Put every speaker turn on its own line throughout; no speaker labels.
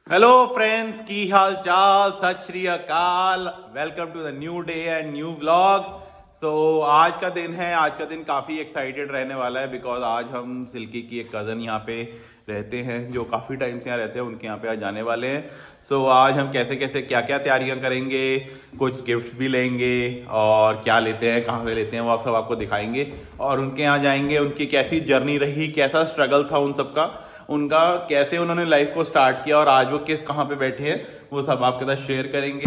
Hello friends, की हाल चाल, Sat Shri Akal. Welcome to the new day and new vlog. So आज का दिन है, आज का दिन काफ़ी एक्साइटेड रहने वाला है बिकॉज आज हम सिल्की की एक कज़न यहाँ पे रहते हैं जो काफ़ी टाइम से यहाँ रहते हैं, उनके यहाँ पे आज जाने वाले हैं। सो आज हम कैसे कैसे क्या क्या तैयारियाँ करेंगे, कुछ गिफ्ट्स भी लेंगे और क्या लेते हैं, कहाँ से लेते हैं, वो आप सब आपको दिखाएंगे और उनके यहाँ जाएंगे। उनकी कैसी जर्नी रही, कैसा स्ट्रगल था उन सबका, उनका कैसे उन्होंने लाइफ को स्टार्ट किया और आज वो किस कहाँ पे बैठे हैं, वो सब आपके साथ शेयर करेंगे।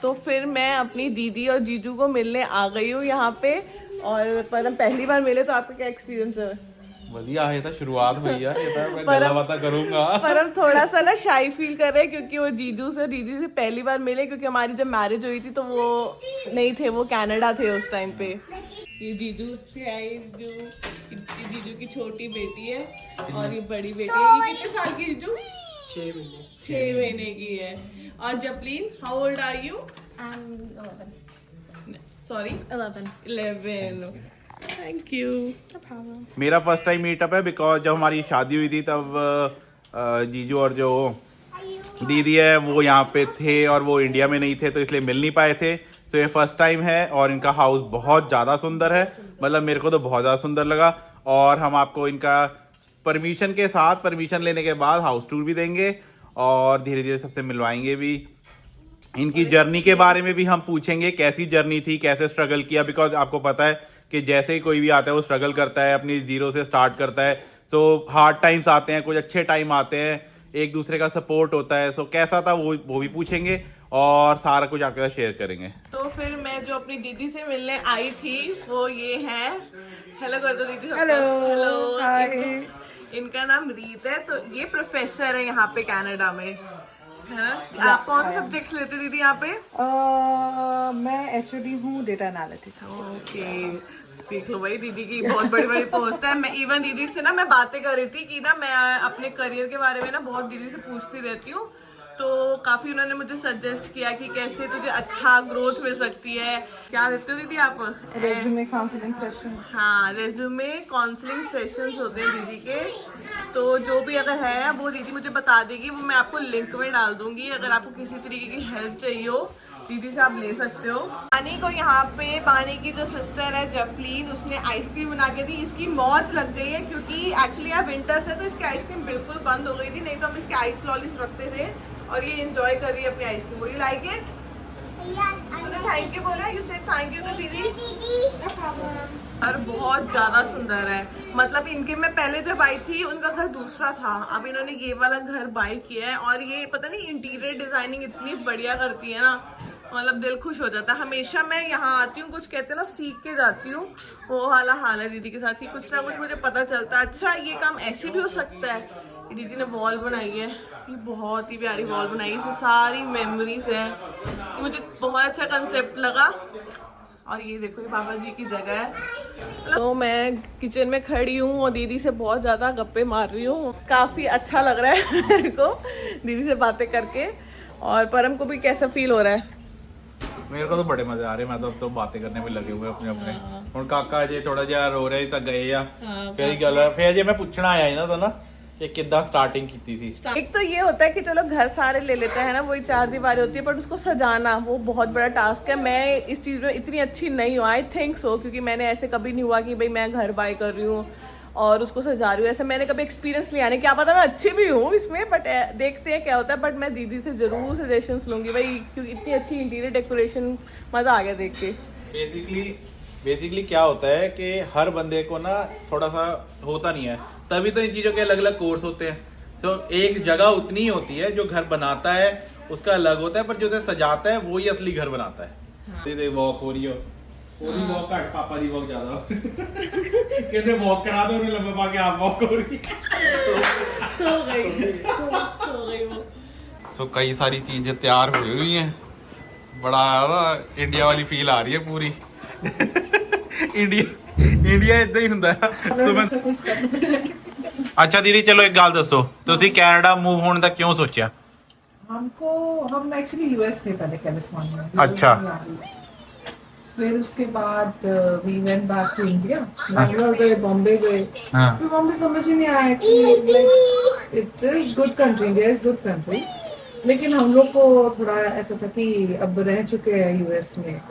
तो फिर मैं अपनी दीदी और जीजू को मिलने आ गई हूँ यहाँ पे। और पर हम पहली बार मिले, तो आपका क्या एक्सपीरियंस है?
बढ़िया है, था शुरुआत भैया, मैं गला बाता करूंगा।
पर हम थोड़ा सा ना शाई फील कर रहे हैं क्योंकि वो जीजू से दीदी से पहली बार मिले, क्योंकि हमारी जब मैरिज हुई थी तो वो नहीं थे, वो कनाडा थे उस टाइम पे। ये जीजू से आई, जो जीजू की छोटी बेटी है और ये बड़ी बेटी है। ये कितने साल की जीजू? 6 महीने की है। और Japleen, how old are you? Sorry 11। Thank you.
मेरा फर्स्ट टाइम मीटअप है बिकॉज जब हमारी शादी हुई थी तब जीजू और जो दीदी है वो यहाँ पे थे और वो इंडिया में नहीं थे, तो इसलिए मिल नहीं पाए थे। तो ये फर्स्ट टाइम है और इनका हाउस बहुत ज़्यादा सुंदर है, मतलब मेरे को तो बहुत ज़्यादा सुंदर लगा। और हम आपको इनका परमिशन के साथ, परमिशन लेने के बाद हाउस टूर भी देंगे और धीरे धीरे सबसे मिलवाएंगे भी। इनकी जर्नी के बारे में भी हम पूछेंगे, कैसी जर्नी थी, कैसे स्ट्रगल किया, बिकॉज आपको पता है कि जैसे ही कोई भी आता है वो स्ट्रगल करता है, अपनी जीरो से स्टार्ट करता है। सो हार्ड टाइम्स आते हैं, कुछ अच्छे टाइम आते हैं, एक दूसरे का सपोर्ट होता है। सो कैसा था वो भी पूछेंगे और सारा कुछ आपके साथ शेयर करेंगे।
तो फिर मैं जो अपनी दीदी से मिलने आई थी वो ये है। हेलो कर दो दीदी। Hello hi. इनका नाम रीत है। तो ये प्रोफेसर है यहाँ पे कनाडा में, है ना? आप कौन से सब्जेक्ट्स लेते दीदी यहाँ पे?
मैं एचओडी हूँ, डेटा एनालिटिक्स।
ओके, देख लो भाई, दीदी की बहुत बड़ी बड़ी पोस्ट है। मैं इवन दीदी से ना मैं बातें कर रही थी कि ना मैं अपने करियर के बारे में ना बहुत दीदी से पूछती रहती हूँ, तो काफी उन्होंने मुझे सजेस्ट किया कि कैसे तुझे अच्छा ग्रोथ मिल सकती है। क्या देते हो दीदी आप?
Resume counselling sessions.
हाँ, रेज्यूमे काउंसलिंग सेशंस होते हैं दीदी के। तो जो भी अगर है वो दीदी मुझे बता देगी, वो मैं आपको लिंक में डाल दूंगी। अगर आपको किसी तरीके की हेल्प चाहिए हो दीदी से आप ले सकते हो। पानी को यहाँ पे, पानी की जो सिस्टर है जपलीन, उसने आइसक्रीम बना के दी। इसकी मौज लग गई है क्योंकि एक्चुअली यहाँ विंटर्स है तो इसकी आइसक्रीम बिल्कुल बंद हो गई थी, नहीं तो हम इसके आइस लॉलीज रखते थे। और ये एंजॉय कर रही है अपनी आइसक्रीम को। You like it? Thank you बोला, you said thank you to दीदी। और बहुत ज्यादा सुंदर है, मतलब इनके मैं पहले जब आई थी उनका घर दूसरा था, अब इन्होंने ये वाला घर बाय किया है। और ये पता नहीं इंटीरियर डिजाइनिंग इतनी बढ़िया करती है ना, मतलब दिल खुश हो जाता है। हमेशा मैं यहाँ आती हूँ, कुछ कहते हैं ना सीख के जाती हूँ, वो वाला हाल है दीदी के साथ ही। कुछ ना कुछ मुझे पता चलता है, अच्छा ये काम ऐसे भी हो सकता है। ये दीदी ने वॉल बनाई है, ये बहुत ही प्यारी वॉल बनाई है, इसमें सारी मेमोरीज हैं। मुझे बहुत अच्छा कंसेप्ट लगा। और ये देखो, ये बाबा जी की जगह है। तो मैं किचन में खड़ी हूँ और दीदी से बहुत ज़्यादा गप्पे मार रही हूँ। काफ़ी अच्छा लग रहा है मेरे को दीदी से बातें करके। और परम को भी कैसा फील हो रहा है?
मेरे को तो बड़े मजे आ रहे हैं, मैं तो अब तो बातें करने में लगे हुए अपने अपने। और काका जे थोड़ा जिहा रो रहे तक गए या फिर गल फिर जे मैं पूछना आया ना तो ना कि किद्दां स्टार्टिंग की थी।
एक तो ये होता है कि चलो घर सारे ले लेते हैं ना, वही 4 दीवारें होती है, पर उसको सजाना वो बहुत बड़ा टास्क है। मैं इस चीज़ में इतनी अच्छी नहीं हूँ, आई थिंक सो, क्योंकि मैंने ऐसे कभी नहीं हुआ कि भाई मैं घर बाय कर रही हूँ और उसको सजा रही हूँ। ऐसे मैंने कभी एक्सपीरियंस लिया नहीं। क्या पता मैं अच्छी भी हूँ इसमें, बट देखते हैं क्या होता है। बट मैं दीदी से जरूर सजेशंस लूँगी भाई, क्योंकि इतनी अच्छी इंटीरियर डेकोरेशन, मज़ा आ गया देख के।
बेसिकली क्या होता है कि हर बंदे को ना थोड़ा सा होता नहीं है, तभी तो इन चीज़ों के अलग अलग कोर्स होते हैं। तो एक जगह उतनी ही होती है, जो घर बनाता है उसका अलग होता है, पर जो सजाता है वो ही असली घर बनाता है। हाँ। वॉक हो रही हो, ਉਹਦੀ ਵੌਕ ਘੱਟ, ਪਾਪਾ ਦੀ ਵੌਕ ਜ਼ਿਆਦਾ ਕਹਿੰਦੇ ਵੌਕ ਕਰਾ ਦੋ ਉਹਨੂੰ ਲੰਬਾ ਪਾ ਕੇ ਆਪ ਵੌਕ ਹੋ ਰਹੀ
सो गई वो।
सो कई सारी चीजें तैयार हुई हुई हैं, बड़ा इंडिया वाली फील आ रही है पूरी। इंडिया इदा ही ਹੁੰਦਾ है। अच्छा दीदी चलो एक गल दसो, ਤੁਸੀਂ ਕੈਨੇਡਾ मूव होने का क्यों सोचा?
हम एक्चुअली यूएस थे पहले, कैलिफोर्निया।
अच्छा।
फिर उसके बाद we went back to India, Bangalore गए, बॉम्बे गए।
हाँ।
फिर बॉम्बे समझ ही नहीं आया कि like it is good country, India is good country, लेकिन हम लोग को थोड़ा ऐसा था कि अब रह चुके हैं यूएस में,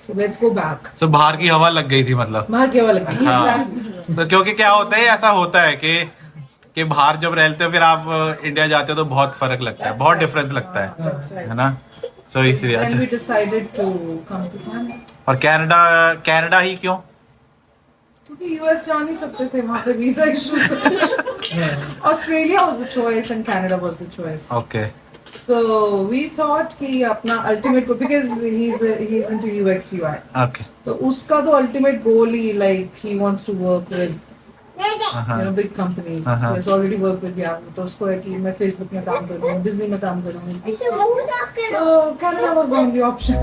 सो लेट्स गो बैक।
सो बाहर की हवा लग गई थी मतलब।
बाहर क्या वाला लगा?
हाँ।
Exactly.
तो क्योंकि क्या होता है, ऐसा होता है कि बाहर जब रहते हो फिर आप इंडिया जाते हो तो बहुत फर्क लगता है, बहुत डिफरेंस लगता है ना। सो इसलिए
Then we
अच्छा।
decided to come to Canada.
और कनाडा ही क्यों?
क्योंकि यूएस जा नहीं सकते थे, वहाँ पे visa issues. Australia was the choice and Canada was the choice.
Okay.
So we thought कि अपना ultimate goal, because he's into UX UI.
Okay.
तो उसका तो ultimate goal he like he wants to work with big companies. He has already worked with Yahoo. तो उसको है कि मैं Facebook में काम करूँ, Disney में काम करूँ। So Canada was the only option.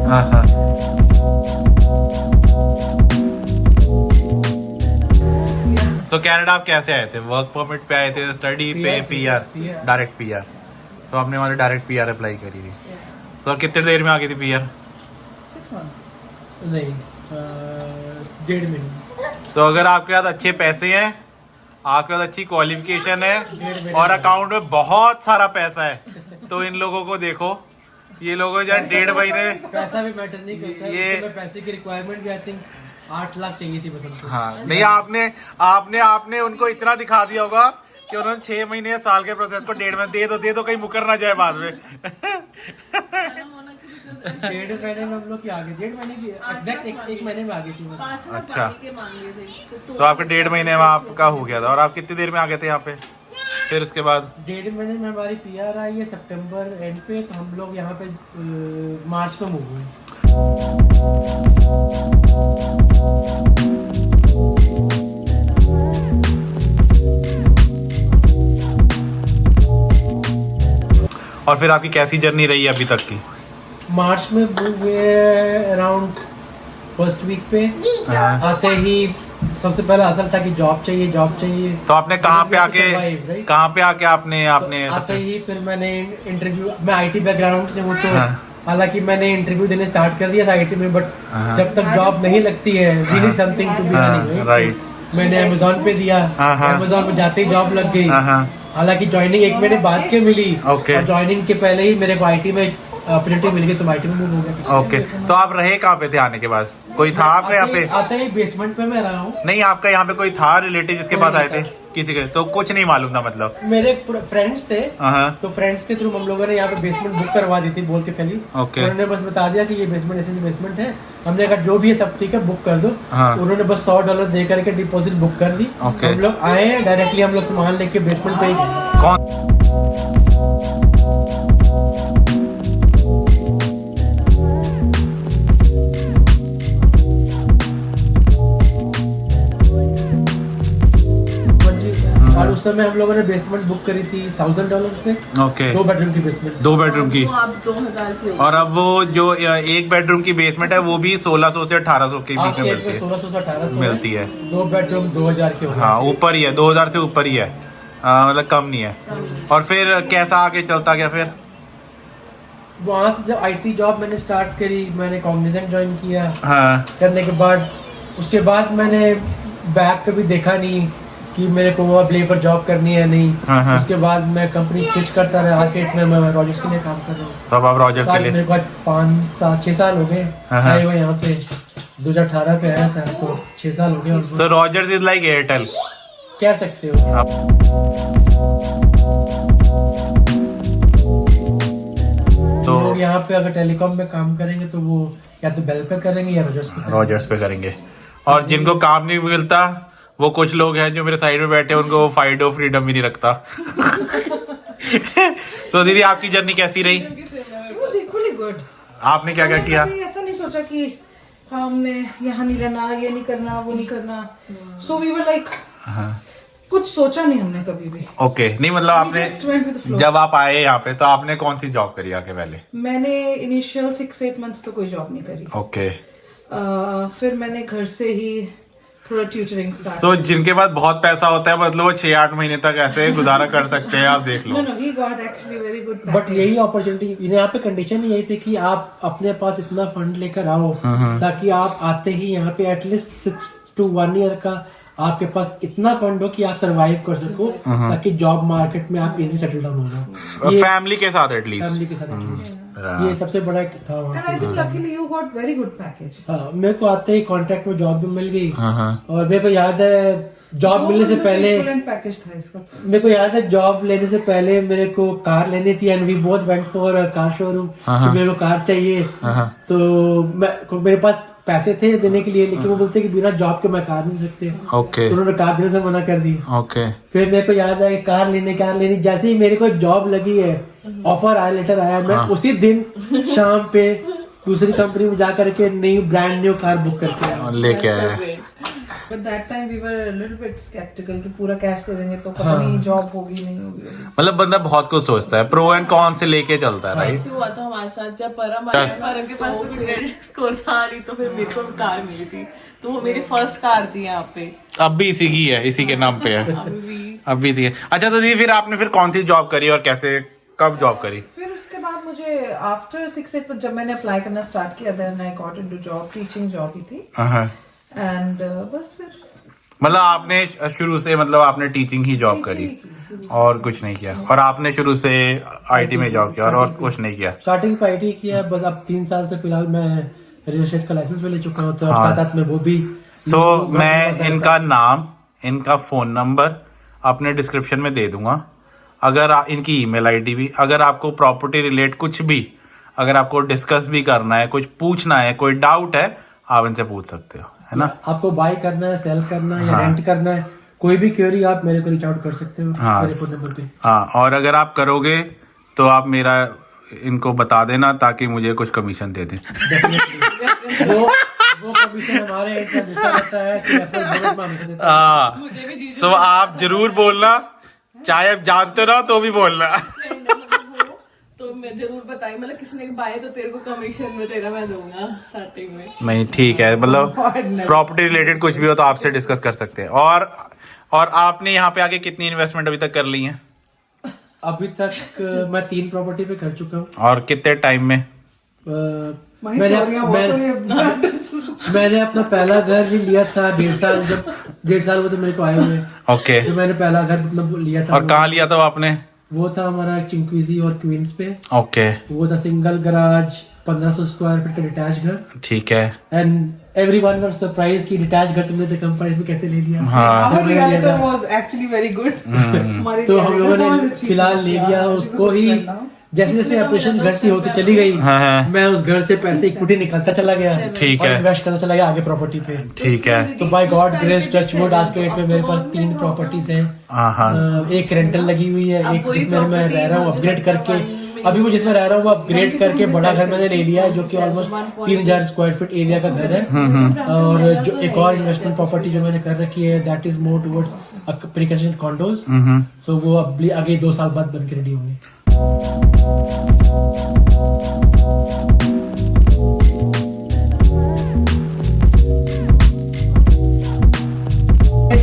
So Canada आप कैसे आए थे? वर्क परमिट पे आए थे, स्टडी पे, पीआर? Direct PR. सो आपने हमारे डायरेक्ट पीआर अप्लाई करी थी। सो कितने देर में आ गई थी पीआर?
6 months.
नहीं 1.5 महीने।
सो अगर आपके पास अच्छे पैसे हैं, आपके पास अच्छी क्वालिफिकेशन है और अकाउंट में बहुत सारा पैसा है, तो इन लोगों को देखो, ये लोगों जो 1.5 महीने।
पैसा भी मैटर नहीं करता है,
ये-
उसमें पैसे की रिक्वायरमेंट भी आई थिंक 8 लाख चाहिए थी बस हमको।
हाँ नहीं, आपने उनको इतना दिखा दिया होगा कि उन्होंने 6 महीने या साल के प्रोसेस को 1.5 महीने दे दो कहीं मुकर ना जाए बाद में।
1.5 महीने में हम लोग की आ गई, 1.5 महीने की एग्जैक्ट एक महीने में आ गई थी मतलब।
अच्छा। तो आपके 1.5 महीने में आपका हो गया था, और आप कितनी देर में आ गए थे यहाँ पे? फिर उसके बाद
1.5 महीने में हमारी पीआर आई है सितंबर एंड पे, तो हम लोग यहाँ पे मार्च में मूव हुए।
और फिर आपकी कैसी जर्नी रही है अभी तक की?
मार्च में मूव हुए अराउंड फर्स्ट वीक पे। आते ही सबसे पहला असल था कि जॉब चाहिए।
तो आपने कहाँ पे आके
Survive, right?
आपने
आते ही फिर मैंने इंटरव्यू, मैं आईटी बैकग्राउंड से हूँ, तो
हाँ।
हालांकि मैंने इंटरव्यू देने स्टार्ट कर दिया था आईटी में, बट
हाँ।
जब तक जॉब नहीं लगती है we need something to be running,
right.
मैंने अमेजोन पे दिया,
हाँ।
अमेजोन पे जाते ही जॉब लग गई।
हाँ।
हालांकि ज्वाइनिंग 1 महीने बाद के मिली,
Okay.
और ज्वाइनिंग के पहले ही मेरे को आईटी में अपॉर्चुनिटी मिल गई, तो आईटी में मूव हो गया।
ओके। तो आप रहे कहाँ पे थे आने के बाद? कोई था आपका यहाँ पे?
आते ही बेसमेंट पे मैं रहा हूँ।
नहीं, आपका यहाँ पे कोई था रिलेटिव जिसके पास आए थे? किसी के? तो कुछ नहीं मालूम था मतलब?
मेरे फ्रेंड्स थे,
हाँ।
तो फ्रेंड्स के थ्रू हम लोगों ने यहाँ पे बेसमेंट बुक करवा दी थी बोल के पहले।
Okay.
उन्होंने बस बता दिया कि ये बेसमेंट ऐसी बेसमेंट है, हमने कहा जो भी है सब ठीक है, बुक कर दो।
हाँ।
उन्होंने बस $100 दे करके डिपॉजिट बुक कर दी।
Okay.
हम लोग आए डायरेक्टली, हम लोग सामान लेके बेसमेंट पे ही गए।
कौन?
और उस समय हम लोगों ने बेसमेंट बुक करी थी $1000 से,
ओके।
2 बेडरूम की बेसमेंट।
2 बेडरूम की।
तो आप 2000 की
और अब वो जो 1 बेडरूम की बेसमेंट है वो भी 1600 से 1800 के बीच
आपके
में
एक में
मिलती है।
1600 से 1800
मिलती है।
2 बेडरूम 2000 के हो गए।
हाँ, ऊपर ही है, 2000 से ऊपर ही है, मतलब कम नहीं है। और फिर कैसा आगे चलता गया फिर?
वहाँ से जब आईटी जॉब मैंने स्टार्ट करी, मैंने कॉग्निजेंट ज्वाइन किया।
हाँ।
करने के बाद उसके बाद मैंने बैक कभी देखा नहीं कि मेरे को वो लेबर जॉब करनी है नहीं।
हाँ।
उसके बाद मैं कंपनी स्विच करता रहा, आर्केट में मैं रॉजर्स के लिए काम कर रहा हूँ।
तो अब आप रॉजर्स के लिए?
मेरे को 5-6 साल हो गए
हाँ।
आए हुए यहाँ पे। 2018 पे आया था, तो 6 साल हो गए।
सो रॉजर्स इज लाइक एयरटेल,
कह सकते हो।
तो
लोग यहाँ पे अगर टेलीकॉम में काम करेंगे तो वो या तो बेल पे करेंगे या रॉजर्स पे करेंगे।
रॉजर्स पे करेंगे। और जिनको काम नहीं मिलता, वो कुछ लोग हैं जो मेरे साइड में बैठे हैं, उनको फाइडो फ्रीडम भी नहीं रखता। सो दीदी, आपकी जर्नी कैसी रही?
It was equally good.
आपने क्या क्या
हमने
किया?
कभी ऐसा नहीं सोचा कि हमने यहाँ नहीं रहना, ये नहीं करना, वो नहीं करना। So we were like,
हाँ।
कुछ सोचा नहीं हमने कभी भी।
ओके। नहीं मतलब
We just went with the
आपने
flow.
जब आप आए यहाँ पे तो आपने कौन सी जॉब करी आके पहले?
मैंने इनिशियल 6-8 मंथ्स तो कोई जॉब नहीं करी।
ओके।
फिर मैंने घर से ही थोड़ा ट्यूटरिंग स्टार्ट।
सो जिनके पास बहुत पैसा होता है मतलब वो 6-8 महीने तक ऐसे गुजारा कर सकते हैं, आप देख लो।
No, he got actually very good
but
package.
यही अपॉर्चुनिटी, यहाँ पे कंडीशन यही थी कि आप अपने पास इतना फंड लेकर आओ ताकि आप आते ही यहाँ पे एटलीस्ट 6 to 1 year का आपके पास इतना फंड हो कि आप सरवाइव कर सको, ताकि जॉब मार्केट में आप इजी सेटल डाउन हो जाओ,
फैमिली के साथ एटलीस्ट।
फैमिली के साथ atleast। ये सबसे बड़ा एक था वहाँ
And I think luckily you got very good package.
हाँ, मेरे को आते ही कॉन्ट्रैक्ट में जॉब भी मिल गई। और मेरे को याद है जॉब मिलने से पहले,
Excellent package था इसका।
मेरे को याद है जॉब लेने से पहले मेरे को कार लेनी थी and we both went for car showroom कि मेरे को कार चाहिए। तो मेरे पास पैसे थे देने के लिए, लेकिन वो बोलते कि बिना जॉब के मैं कार नहीं सकते।
ओके
तो उन्होंने कार देने से मना कर दी।
ओके
फिर मेरे को याद है कार लेनी, जैसे ही मेरे को जॉब लगी है, ऑफर आया, लेटर आया, मैं उसी दिन शाम पे दूसरी कंपनी में जा करके नई ब्रांड न्यू कार बुक करके आया।
लेके आया।
But that time we were a little bit skeptical कि पूरा कैश दे देंगे तो पता नहीं जॉब होगी नहीं होगी।
मतलब बंदा बहुत कुछ सोचता है, प्रो एंड कॉन से लेके चलता है, राइट?
ऐसे हुआ था हमारे साथ जब परम आया, परम के पास तो क्रेडिट स्कोर था नहीं, तो फिर मेरे को कार मिली थी, तो वो मेरी फर्स्ट कार थी यहाँ पे।
अब भी इसी की है, इसी के नाम पे है, अब भी थी। अच्छा तो जी फिर आपने फिर कौन सी जॉब करी और कैसे, कब जॉब करी?
फिर उसके बाद मुझे आफ्टर 6-8 जब मैंने अप्लाई करना स्टार्ट किया, then I got into job, teaching job ही थी। एंड बस फिर
मतलब आपने शुरू से मतलब आपने टीचिंग ही जॉब करी और कुछ नहीं किया, और आपने शुरू से आईटी में जॉब किया और कुछ नहीं किया?
स्टार्टिंग पे आईटी किया बस। अब 3 साल से फिलहाल मैं रियल एस्टेट का लाइसेंस भी ले चुका हूँ, तो अब साथ में वो भी।
सो मैं इनका नाम, इनका फोन नंबर अपने डिस्क्रिप्शन में दे दूंगा, अगर इनकी ईमेल आईडी भी, अगर आपको प्रॉपर्टी रिलेट कुछ भी, अगर आपको डिस्कस भी करना है, कुछ पूछना है, कोई डाउट है, आप इनसे पूछ सकते हो, है ना?
आपको बाय करना है, सेल करना है या रेंट करना है, कोई भी क्वेरी आप मेरे को रीच आउट कर सकते हो मेरे फोन नंबर पे। हाँ,
और अगर आप करोगे तो आप मेरा इनको बता देना ताकि मुझे कुछ कमीशन दे दें।
वो कमीशन हमारे एंड से हमेशा रहता है कि रेफरल बोनस में हमेशा देता है।
हाँ, तो आप जरूर बोलना, चाहे आप जानते ना तो भी बोलना।
तो मैं जरूर बताई, मतलब किसी ने बाय तो तेरे को कमीशन में तेरा मैं दूंगा स्टार्टिंग में।
नहीं ठीक है, मतलब प्रॉपर्टी रिलेटेड कुछ भी हो तो आपसे डिस्कस कर सकते हैं। और आपने यहाँ पे आके कितनी इन्वेस्टमेंट अभी तक कर ली है?
अभी तक मैं 3 प्रॉपर्टी पे कर चुका हूँ।
और कितने टाइम में?
मैंने अपना पहला घर भी लिया था 1.5 साल, जब 1.5 साल वो तो मेरे को आए हुए।
ओके,
तो मैंने पहला घर मतलब लिया था।
और कहाँ लिया था वो आपने?
वो था हमारा चिंक्विजी और क्वींस पे।
ओके,
वो था सिंगल गराज 1500 स्क्वायर फीट का डिटैच घर।
ठीक है।
एंड एवरीवन वर सरप्राइज कि डिटैच घर तुमने तो कम प्राइस में कैसे ले लिया।
हाँ,
Our realtor was actually very good.
तो हम लोगों ने फिलहाल ले लिया उसको ही। जैसे जैसे ऑपरेशन घटती होती चली गई, मैं उस घर से पैसे इक्विटी निकालता चला गया,
ठीक
और
है,
इन्वेस्ट करता चला गया आगे प्रॉपर्टी पे।
ठीक है।
तो बाय गॉड ग्रेस टचवुड आज के डेट में मेरे पास 3 प्रॉपर्टीज हैं। एक रेंटल लगी हुई है, एक जिसमें मैं रह रहा हूँ अपग्रेड करके, अभी मैं जिसमें रह रहा हूँ वो अपग्रेड करके बड़ा घर मैंने ले लिया है, जो कि ऑलमोस्ट 3000 स्क्वायर फीट एरिया का घर है। और जो एक और इन्वेस्टमेंट प्रॉपर्टी जो मैंने कर रखी है, that is more towards preconstruction condos. So वो अब आगे 2 साल बाद बनकर रेडी होंगे।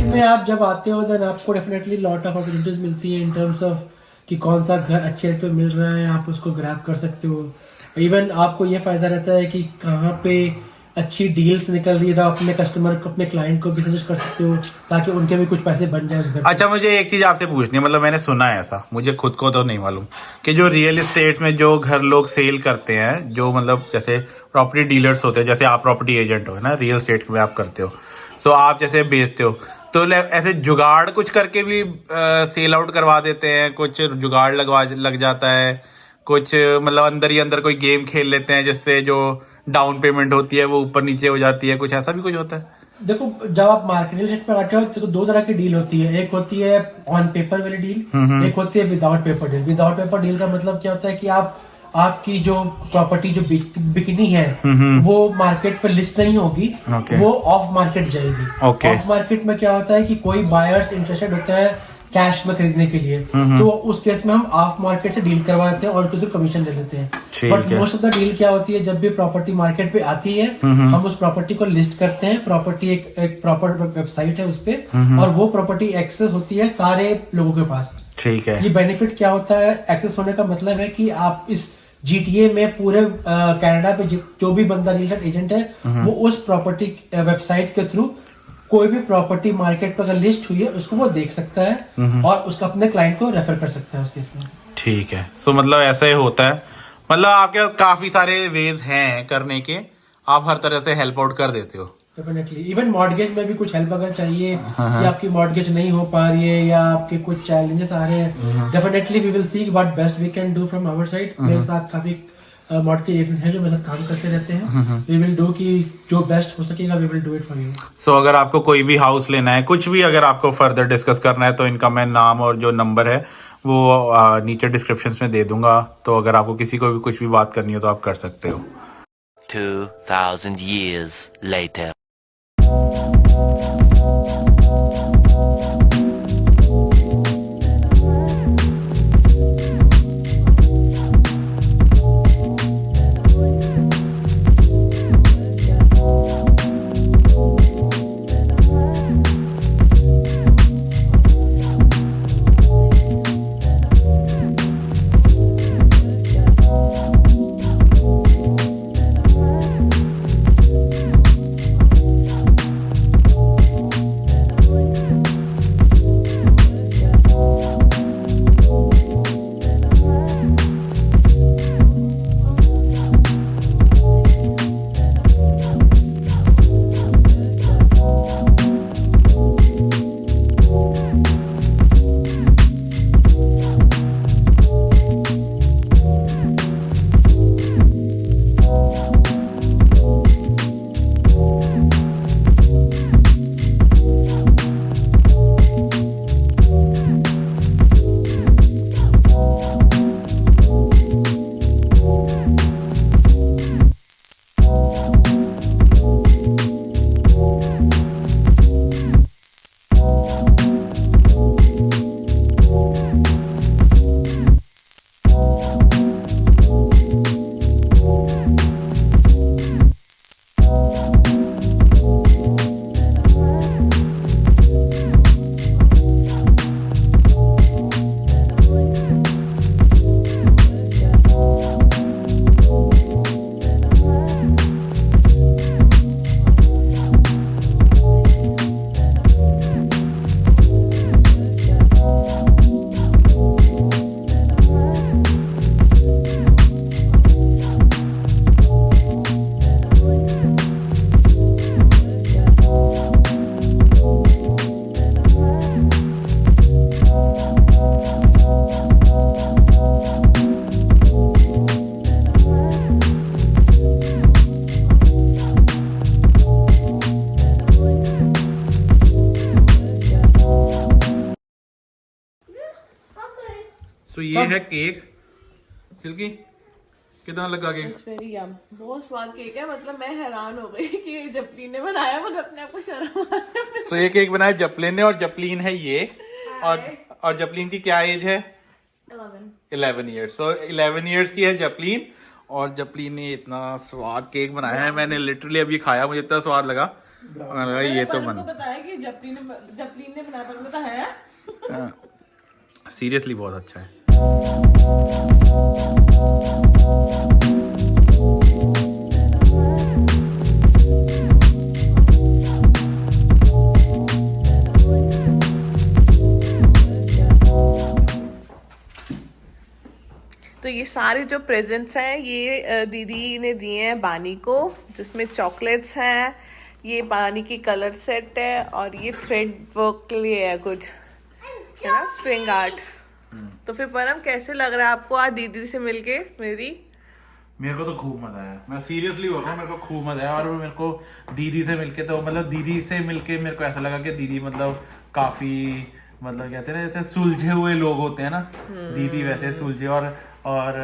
में आप जब आते हो देन आपको डेफिनेटली लॉट ऑफ अपॉर्चुनिटीज मिलती है इन टर्म्स ऑफ कि कौन सा घर अच्छे रेट पे मिल रहा है, आप उसको ग्रैब कर सकते हो। इवन आपको ये फायदा रहता है कि कहाँ पे अच्छी डील्स निकल रही है, तो अपने कस्टमर को, अपने क्लाइंट को भी सजेस्ट कर सकते हो ताकि उनके भी कुछ पैसे बन जाए उस घर।
अच्छा, मुझे एक चीज आपसे पूछनी है, मतलब मैंने सुना है ऐसा, मुझे खुद को तो नहीं मालूम, कि जो रियल एस्टेट में जो घर लोग सेल करते हैं, जो मतलब जैसे प्रॉपर्टी डीलर्स होते हैं, जैसे आप प्रॉपर्टी एजेंट हो, है ना, रियल एस्टेट में आप करते हो, सो आप जैसे बेचते हो, तो ऐसे जुगाड़ कुछ करके भी सेल आउट करवा देते हैं, कुछ जुगाड़ लग जाता है, कुछ मतलब अंदर ही अंदर कोई गेम खेल लेते हैं जिससे जो डाउन पेमेंट होती है वो ऊपर नीचे हो जाती है, कुछ ऐसा भी कुछ होता है?
देखो, जब आप मार्केट रेट पे आते हो तो 2 तरह की डील होती है। एक होती है ऑन पेपर वाली डील, एक होती है without paper deal. Without paper deal का मतलब क्या होता है कि आपकी जो प्रॉपर्टी जो बिकनी है वो मार्केट पर लिस्ट नहीं होगी, वो ऑफ मार्केट जाएगी। ऑफ मार्केट में क्या होता है कि कोई बायर्स इंटरेस्टेड होता है कैश में खरीदने के लिए, तो उस केस में हम ऑफ मार्केट से डील करवाते हैं और टू कमीशन ले लेते हैं। But most of the deal क्या होती है, जब भी प्रॉपर्टी मार्केट पे आती है हम उस प्रॉपर्टी को लिस्ट करते हैं। प्रॉपर्टी एक प्रॉपर वेबसाइट है उस पे, और वो प्रॉपर्टी एक्सेस होती है सारे लोगों के पास।
ठीक है।
ये बेनिफिट क्या होता है, एक्सेस होने का मतलब है कि आप इस GTA में पूरे कनाडा पे जो भी बंदा रियल एस्टेट एजेंट है वो उस प्रॉपर्टी वेबसाइट के थ्रू कोई भी प्रॉपर्टी मार्केट पर अगर लिस्ट हुई है उसको वो देख सकता है और उसका अपने क्लाइंट को रेफर कर सकता है उस केस में।
ठीक है। सो मतलब ऐसा ही होता है, मतलब आपके पास काफी सारे वेज हैं करने के, आप हर तरह से हेल्प आउट कर देते हो।
डेफिनेटली, इवन मॉर्गेज में भी कुछ हेल्प अगर चाहिए या आपकी मॉर्गेज नहीं हो पा रही है या आपके कुछ चैलेंजेस आ रहे हैं, definitely we will see what best we can do from our side. मेरे साथ काफी मॉर्गेज एजेंट हैं जो मेरे साथ काम करते रहते हैं। वी विल डू कि जो बेस्ट हो सकेगा we will do it for you.
So अगर आपको कोई भी हाउस लेना है, कुछ भी अगर आपको फर्दर डिस्कस करना है, तो इनका मैं नाम और जो नंबर है वो नीचे डिस्क्रिप्शन में दे दूंगा। तो अगर आपको किसी को भी कुछ भी बात करनी हो तो आप कर सकते हो।
2000 years later.
तो ये है केक। सिल्की कितना लगा केक?
इट्स वेरी यम, बहुत स्वाद केक है। मतलब मैं हैरान हो गई कि ये जपलीन ने बनाया, मगर अपने आप को शर्म आ रहा है।
सो ये केक बनाया जपलीन ने, और जपलीन है ये, और जपलीन की क्या एज है? 11 ईयर्स। सो 11 ईयर्स की है जपलीन, और जपलीन ने इतना स्वाद केक बनाया है। मैंने लिटरली अभी खाया, मुझे इतना स्वाद लगा, मैंने कहा ये तो बन
बताया कि जपलीन ने बनाया, पर मुझे तो है
सीरियसली बहुत अच्छा है।
तो ये सारे जो प्रेजेंट्स हैं ये दीदी ने दिए हैं बानी को, जिसमें चॉकलेट्स हैं, ये बानी की कलर सेट है, और ये थ्रेड वर्क के लिए है कुछ, है ना, स्ट्रिंग आर्ट। तो फिर परम कैसे लग रहा है आपको आज दीदी से मिलके?
मेरे को तो खूब मजा आया, मैं सीरियसली बोल रहा हूँ, मेरे को खूब मजा आया। और मेरे को दीदी से मिलके तो मतलब दीदी से मिलके मेरे को ऐसा लगा कि दीदी मतलब काफी, मतलब कहते हैं ना जैसे सुलझे हुए लोग होते हैं ना, दीदी वैसे सुलझे। और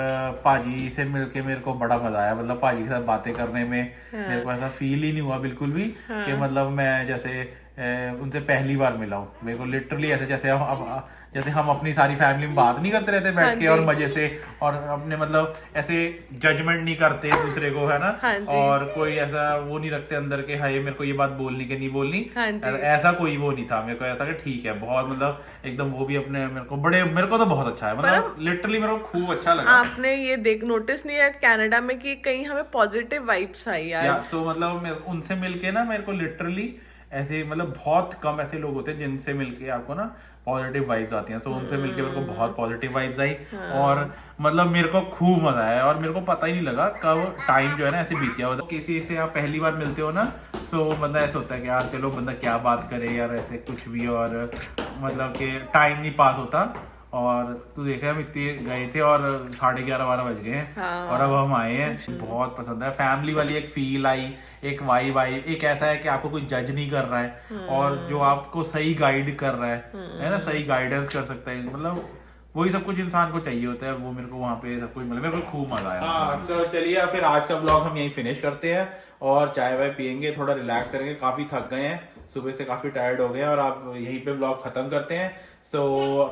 पाजी से मिलके मेरे को बड़ा मजा आया। मतलब पाजी के साथ बातें करने में मेरे को ऐसा फील ही नहीं हुआ बिल्कुल भी कि मतलब मैं जैसे उनसे पहली बार मिला हूँ। मेरे को लिटरली ऐसे जैसे हम अपनी सारी फैमिली में बात नहीं करते रहते बैठ के और मजे से, और अपने मतलब ऐसे जजमेंट नहीं करते दूसरे को, है ना, और कोई ऐसा वो नहीं रखते अंदर के हाय मेरे को ये बात बोलनी कि नहीं बोलनी, ऐसा कोई वो नहीं था। मेरे को ऐसा कि ठीक है बहुत मतलब एकदम वो भी अपने मेरे को तो बहुत अच्छा है, मतलब लिटरली मेरे को खूब अच्छा लगा।
आपने ये नोटिस नहीं है कनाडा में कि कहीं हमें पॉजिटिव वाइब्स आई यार।
तो मतलब उनसे मिलके ना मेरे को लिटरली ऐसे मतलब बहुत कम ऐसे लोग होते हैं जिनसे मिलके आपको ना पॉजिटिव वाइब्स आती हैं। तो उनसे मिलके मेरे को बहुत पॉजिटिव वाइब्स आई और मतलब मेरे को खूब मजा आया और मेरे को पता ही नहीं लगा कब टाइम जो है ना ऐसे बीत गया। तो किसी से आप पहली बार मिलते हो ना, सो बंदा ऐसा होता है कि यार चलो बंदा क्या बात करे यार, ऐसे कुछ भी, और मतलब कि टाइम नहीं पास होता। और तू देख हम इतने गए थे और 11:30-12 बज गए हैं और अब हम आए हैं। बहुत पसंद है, फैमिली वाली एक फील आई, एक वाइब आई, एक ऐसा है कि आपको कोई जज नहीं कर रहा है और जो आपको सही गाइड कर रहा है ना, सही गाइडेंस कर सकता है, मतलब वही सब कुछ इंसान को चाहिए होता है। वो मेरे को वहाँ पे सब कुछ मतलब मेरे को खूब मजा आया। हाँ तो चलिए फिर आज का व्लॉग हम यहीं फिनिश करते हैं और चाय वाय पियेंगे, थोड़ा रिलैक्स करेंगे, काफी थक गए हैं, सुबह से काफी टायर्ड हो गए हैं और आप यहीं पे व्लॉग खत्म करते हैं। सो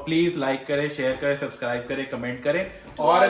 प्लीज लाइक करें, शेयर करें, सब्सक्राइब करें, कमेंट करें और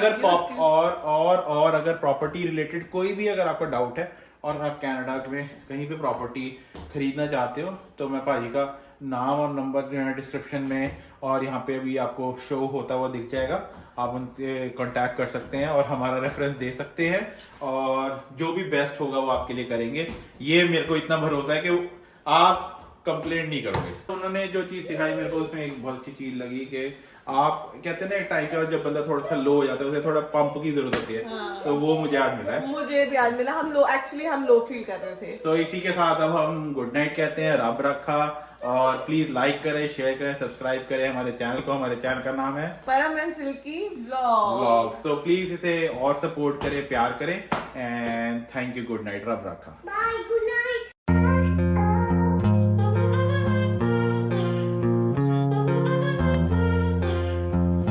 अगर प्रॉपर्टी रिलेटेड कोई भी अगर आपका डाउट है और आप कनाडा में कहीं पे प्रॉपर्टी खरीदना चाहते हो तो मैं भाजी का नाम और नंबर जो है डिस्क्रिप्शन में और यहाँ पे भी आपको शो होता हुआ दिख जाएगा, आप उनसे कांटेक्ट कर सकते हैं और हमारा रेफरेंस दे सकते हैं और जो भी बेस्ट होगा वो आपके लिए करेंगे। ये मेरे को इतना भरोसा है कि आप कंप्लेंट नहीं करोगे। तो उन्होंने जो चीज सिखाई मेरे को उसमें एक बहुत अच्छी चीज लगी कि आप कहते हैं ना एक टाइम के बाद जब बंदा थोड़ा सा लो हो जाता है उसे थोड़ा पंप की जरूरत होती है। तो वो मुझे आज मिला है।
मुझे भी आज मिला, हम लो फील कर रहे थे।
सो इसी के साथ अब हम गुड नाइट कहते हैं, रब रखा, और प्लीज लाइक करें, शेयर करें, सब्सक्राइब करें हमारे चैनल को। हमारे चैनल का नाम है
Param and Silky vlog.
So please इसे और सपोर्ट करें, प्यार करें and thank you. Good night, रब रखा।
Bye, good night.